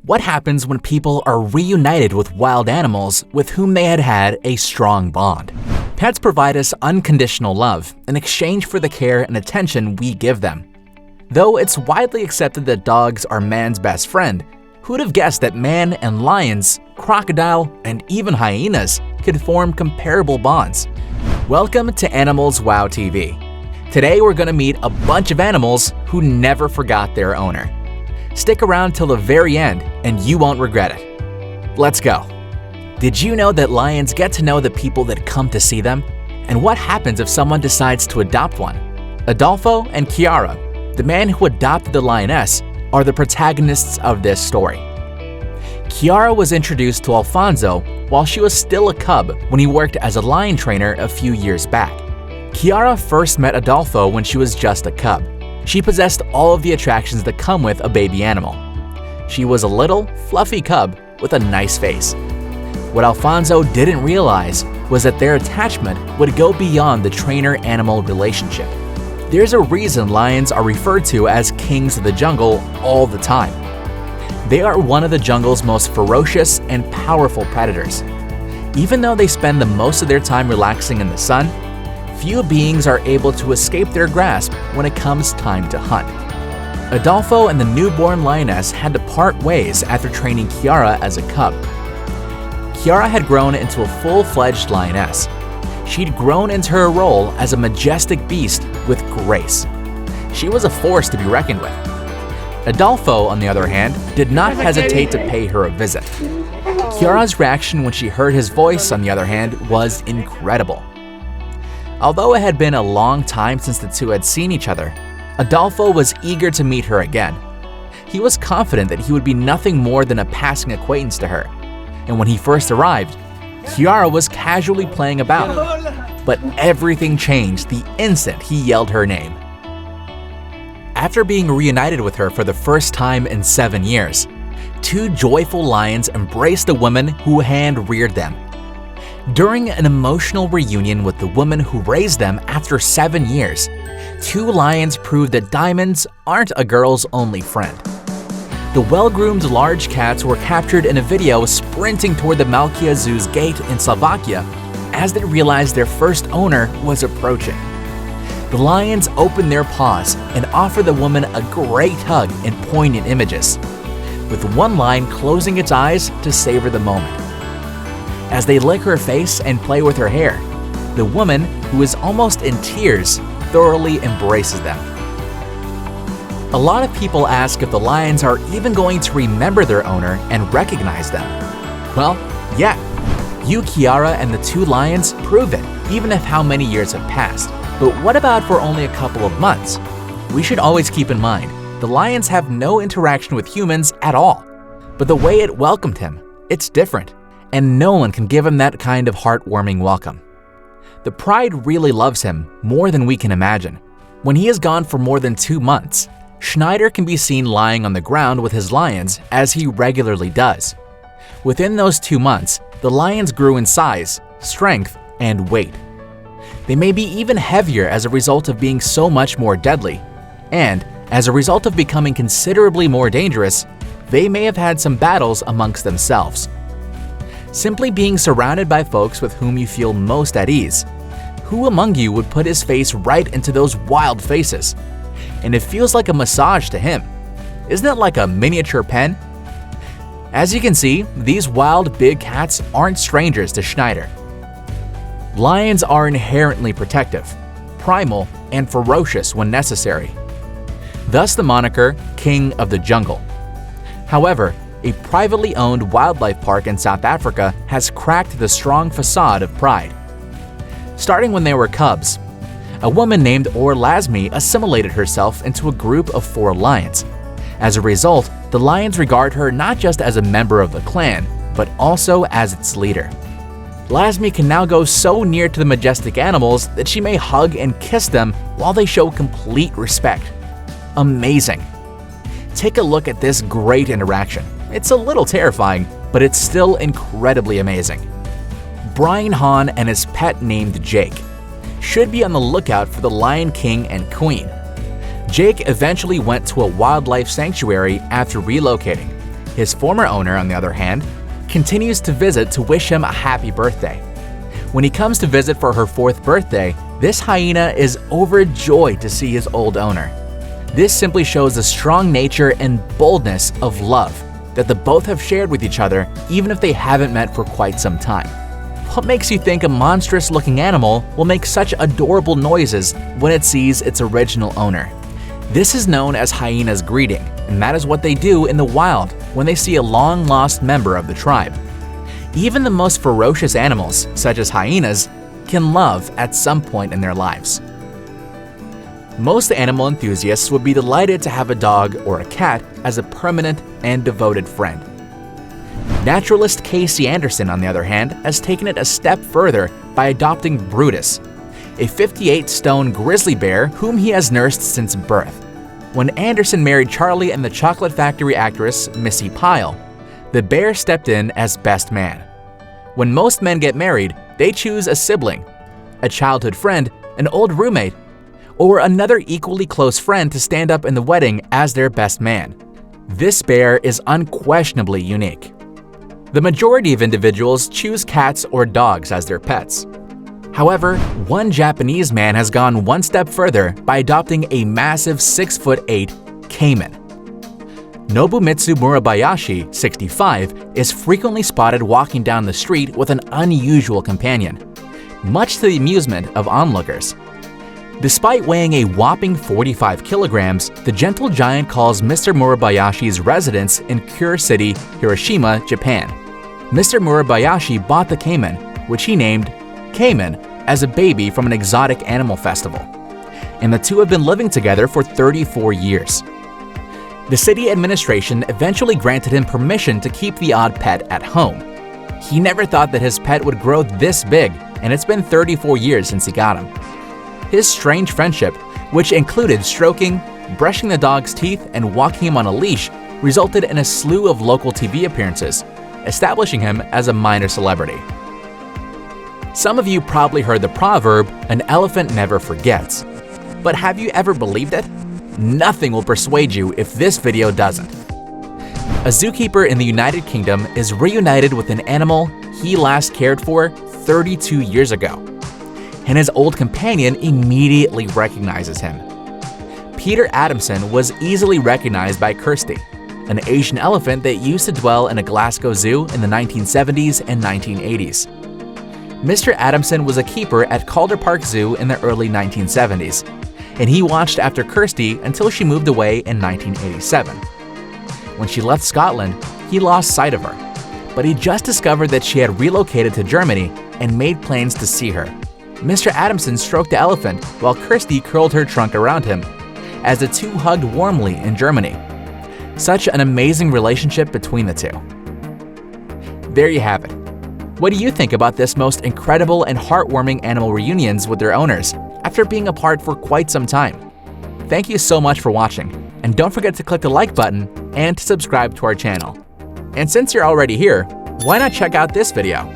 What happens when people are reunited with wild animals with whom they had had a strong bond? Pets provide us unconditional love in exchange for the care and attention we give them. Though it's widely accepted that dogs are man's best friend, who'd have guessed that man and lions, crocodile, and even hyenas could form comparable bonds? Welcome to Animals Wow TV. Today we're going to meet a bunch of animals who never forgot their owner. Stick around till the very end and you won't regret it. Let's go. Did you know that lions get to know the people that come to see them? And what happens if someone decides to adopt one? Adolfo and Kiara, the man who adopted the lioness, are the protagonists of this story. Kiara was introduced to Alfonso while she was still a cub when he worked as a lion trainer a few years back. Kiara first met Adolfo when she was just a cub. She possessed all of the attractions that come with a baby animal. She was a little, fluffy cub with a nice face. What Alfonso didn't realize was that their attachment would go beyond the trainer-animal relationship. There's a reason lions are referred to as kings of the jungle all the time. They are one of the jungle's most ferocious and powerful predators. Even though they spend the most of their time relaxing in the sun, few beings are able to escape their grasp when it comes time to hunt. Adolfo and the newborn lioness had to part ways after training Kiara as a cub. Kiara had grown into a full-fledged lioness. She'd grown into her role as a majestic beast with grace. She was a force to be reckoned with. Adolfo, on the other hand, did not hesitate to pay her a visit. Kiara's reaction when she heard his voice, on the other hand, was incredible. Although it had been a long time since the two had seen each other, Adolfo was eager to meet her again. He was confident that he would be nothing more than a passing acquaintance to her, and when he first arrived, Kiara was casually playing about. But everything changed the instant he yelled her name. After being reunited with her for the first time in 7 years, two joyful lions embraced the woman who hand-reared them. During an emotional reunion with the woman who raised them after 7 years, two lions proved that diamonds aren't a girl's only friend. The well-groomed large cats were captured in a video sprinting toward the Malkia Zoo's gate in Slovakia as they realized their first owner was approaching. The lions opened their paws and offered the woman a great hug in poignant images, with one lion closing its eyes to savor the moment. As they lick her face and play with her hair, the woman, who is almost in tears, thoroughly embraces them. A lot of people ask if the lions are even going to remember their owner and recognize them. Well, yeah, you, Kiara, and the two lions prove it, even if how many years have passed. But what about for only a couple of months? We should always keep in mind, the lions have no interaction with humans at all. But the way it welcomed him, it's different. And no one can give him that kind of heartwarming welcome. The pride really loves him more than we can imagine. When he is gone for more than 2 months, Schneider can be seen lying on the ground with his lions as he regularly does. Within those 2 months, the lions grew in size, strength, and weight. They may be even heavier as a result of being so much more deadly, and as a result of becoming considerably more dangerous, they may have had some battles amongst themselves. Simply being surrounded by folks with whom you feel most at ease. Who among you would put his face right into those wild faces? And it feels like a massage to him. Isn't it like a miniature pen? As you can see, these wild big cats aren't strangers to Schneider. Lions are inherently protective, primal, and ferocious when necessary. Thus the moniker King of the Jungle. However, a privately owned wildlife park in South Africa has cracked the strong facade of pride. Starting when they were cubs, a woman named Lasmi assimilated herself into a group of 4 lions. As a result, the lions regard her not just as a member of the clan, but also as its leader. Lasmi can now go so near to the majestic animals that she may hug and kiss them while they show complete respect. Amazing! Take a look at this great interaction. It's a little terrifying, but it's still incredibly amazing. Brian Hahn and his pet named Jake should be on the lookout for the Lion King and Queen. Jake eventually went to a wildlife sanctuary after relocating, His former owner, on the other hand, continues to visit to wish him a happy birthday. When he comes to visit for her 4th birthday, this hyena is overjoyed to see his old owner. This simply shows the strong nature and boldness of love that the both have shared with each other, even if they haven't met for quite some time. What makes you think a monstrous-looking animal will make such adorable noises when it sees its original owner? This is known as hyena's greeting, and that is what they do in the wild when they see a long-lost member of the tribe. Even the most ferocious animals, such as hyenas, can love at some point in their lives. Most animal enthusiasts would be delighted to have a dog or a cat as a permanent and devoted friend. Naturalist Casey Anderson, on the other hand, has taken it a step further by adopting Brutus, a 58-stone grizzly bear whom he has nursed since birth. When Anderson married Charlie and the Chocolate Factory actress Missy Pyle, the bear stepped in as best man. When most men get married, they choose a sibling, a childhood friend, an old roommate, or another equally close friend to stand up in the wedding as their best man. This bear is unquestionably unique. The majority of individuals choose cats or dogs as their pets. However, one Japanese man has gone one step further by adopting a massive 6'8" caiman. Nobumitsu Murabayashi, 65, is frequently spotted walking down the street with an unusual companion, much to the amusement of onlookers. Despite weighing a whopping 45 kilograms, the gentle giant calls Mr. Murabayashi's residence in Kure City, Hiroshima, Japan. Mr. Murabayashi bought the caiman, which he named Caiman, as a baby from an exotic animal festival, and the two have been living together for 34 years. The city administration eventually granted him permission to keep the odd pet at home. He never thought that his pet would grow this big, and it's been 34 years since he got him. His strange friendship, which included stroking, brushing the dog's teeth, and walking him on a leash, resulted in a slew of local TV appearances, establishing him as a minor celebrity. Some of you probably heard the proverb, "An elephant never forgets." But have you ever believed it? Nothing will persuade you if this video doesn't. A zookeeper in the United Kingdom is reunited with an animal he last cared for 32 years ago, and his old companion immediately recognizes him. Peter Adamson was easily recognized by Kirsty, an Asian elephant that used to dwell in a Glasgow zoo in the 1970s and 1980s. Mr. Adamson was a keeper at Calder Park Zoo in the early 1970s, and he watched after Kirsty until she moved away in 1987. When she left Scotland, he lost sight of her, but he just discovered that she had relocated to Germany and made plans to see her. Mr. Adamson stroked the elephant while Kirsty curled her trunk around him, as the two hugged warmly in Germany. Such an amazing relationship between the two. There you have it. What do you think about this most incredible and heartwarming animal reunions with their owners after being apart for quite some time? Thank you so much for watching, and don't forget to click the like button and to subscribe to our channel. And since you're already here, why not check out this video?